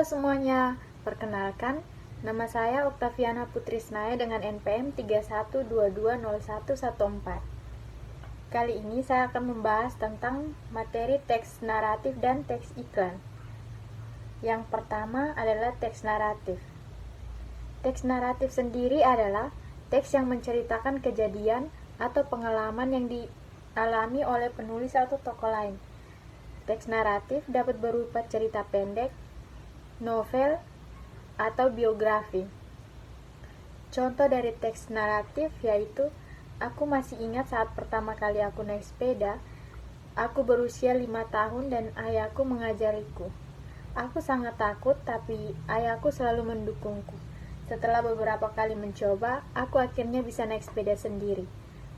semuanya, perkenalkan, nama saya Oktaviana Putrisnaya dengan NPM 31220114. Kali ini saya akan membahas tentang materi teks naratif dan teks iklan. Yang pertama adalah teks naratif. Teks naratif sendiri adalah teks yang menceritakan kejadian atau pengalaman yang dialami oleh penulis atau tokoh lain. Teks naratif dapat berupa cerita pendek, novel, atau biografi. Contoh dari teks naratif yaitu, aku masih ingat saat pertama kali aku naik sepeda, aku berusia 5 tahun dan ayahku mengajariku. Aku sangat takut, tapi ayahku selalu mendukungku. Setelah beberapa kali mencoba, aku akhirnya bisa naik sepeda sendiri.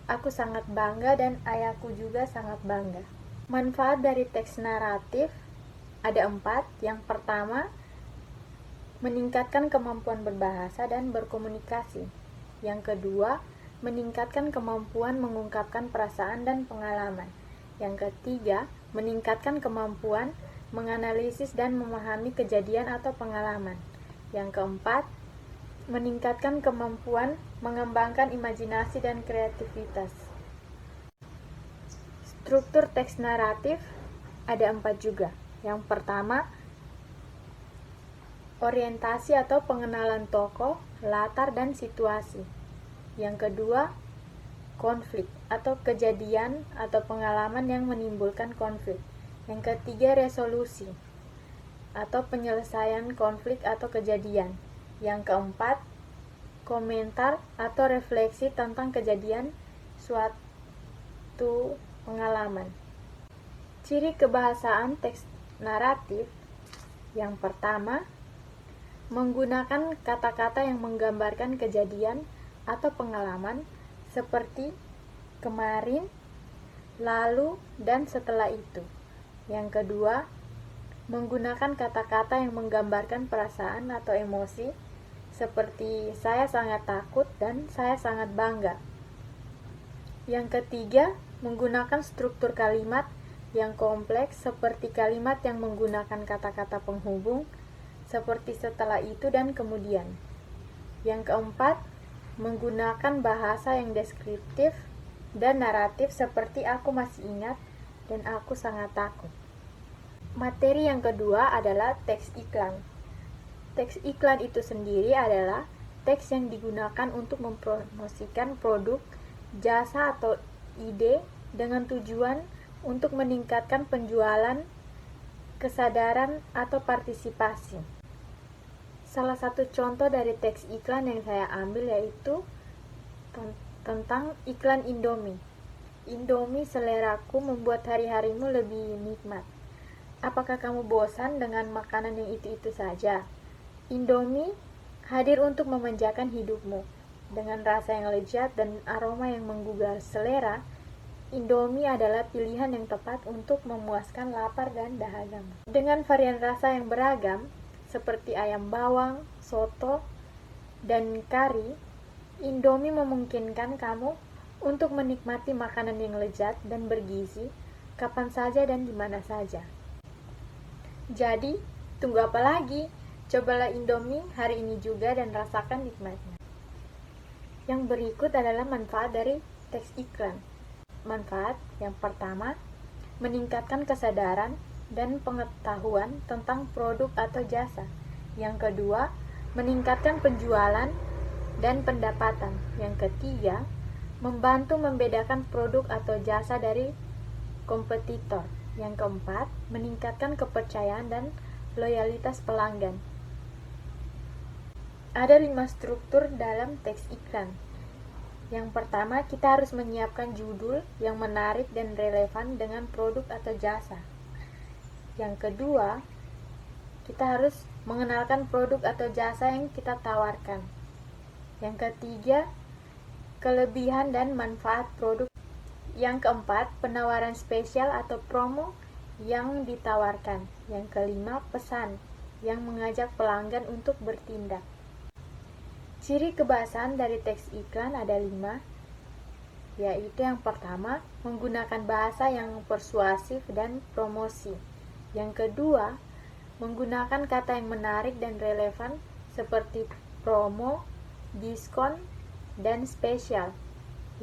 Aku sangat bangga dan ayahku juga sangat bangga. Manfaat dari teks naratif ada 4. Yang pertama, meningkatkan kemampuan berbahasa dan berkomunikasi. Yang kedua, meningkatkan kemampuan mengungkapkan perasaan dan pengalaman. Yang ketiga, meningkatkan kemampuan menganalisis dan memahami kejadian atau pengalaman. Yang keempat, meningkatkan kemampuan mengembangkan imajinasi dan kreativitas. Struktur teks naratif ada 4 juga. Yang pertama, orientasi atau pengenalan tokoh, latar, dan situasi. Yang kedua, konflik atau kejadian atau pengalaman yang menimbulkan konflik. Yang ketiga, resolusi atau penyelesaian konflik atau kejadian. Yang keempat, komentar atau refleksi tentang kejadian suatu pengalaman. Ciri kebahasaan teks naratif yang pertama, menggunakan kata-kata yang menggambarkan kejadian atau pengalaman seperti kemarin, lalu, dan setelah itu. Yang kedua, menggunakan kata-kata yang menggambarkan perasaan atau emosi seperti saya sangat takut dan saya sangat bangga. Yang ketiga, menggunakan struktur kalimat yang kompleks seperti kalimat yang menggunakan kata-kata penghubung seperti setelah itu dan kemudian. Yang keempat, menggunakan bahasa yang deskriptif dan naratif seperti aku masih ingat dan aku sangat takut. Materi yang kedua adalah teks iklan. Teks iklan itu sendiri adalah teks yang digunakan untuk mempromosikan produk, jasa, atau ide dengan tujuan untuk meningkatkan penjualan, kesadaran, atau partisipasi. Salah satu contoh dari teks iklan yang saya ambil yaitu tentang iklan Indomie. Indomie seleraku membuat hari-harimu lebih nikmat. Apakah kamu bosan dengan makanan yang itu-itu saja? Indomie hadir untuk memanjakan hidupmu. Dengan rasa yang lezat dan aroma yang menggugah selera, Indomie adalah pilihan yang tepat untuk memuaskan lapar dan dahagamu. Dengan varian rasa yang beragam, seperti ayam bawang, soto, dan kari, Indomie memungkinkan kamu untuk menikmati makanan yang lezat dan bergizi kapan saja dan di mana saja. Jadi, tunggu apa lagi? Cobalah Indomie hari ini juga dan rasakan nikmatnya. Yang berikut adalah manfaat dari teks iklan. Manfaat yang pertama, meningkatkan kesadaran dan pengetahuan tentang produk atau jasa. Yang kedua, meningkatkan penjualan dan pendapatan. Yang ketiga, membantu membedakan produk atau jasa dari kompetitor. Yang keempat, meningkatkan kepercayaan dan loyalitas pelanggan. Ada 5 struktur dalam teks iklan. Yang pertama, kita harus menyiapkan judul yang menarik dan relevan dengan produk atau jasa. Yang kedua, kita harus mengenalkan produk atau jasa yang kita tawarkan. Yang ketiga, kelebihan dan manfaat produk. Yang keempat, penawaran spesial atau promo yang ditawarkan. Yang kelima, pesan yang mengajak pelanggan untuk bertindak. Ciri kebahasaan dari teks iklan ada 5, yaitu yang pertama, menggunakan bahasa yang persuasif dan promosi. Yang kedua, Menggunakan kata yang menarik dan relevan seperti promo, diskon, dan spesial.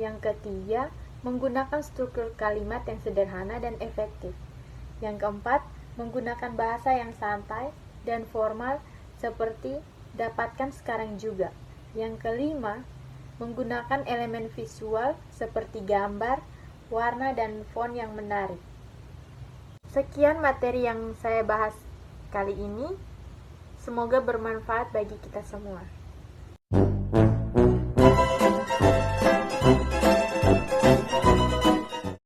Yang ketiga, menggunakan struktur kalimat yang sederhana dan efektif. Yang keempat, menggunakan bahasa yang santai dan formal seperti dapatkan sekarang juga. Yang kelima, menggunakan elemen visual seperti gambar, warna, dan font yang menarik. Sekian materi yang saya bahas kali ini. Semoga bermanfaat bagi kita semua.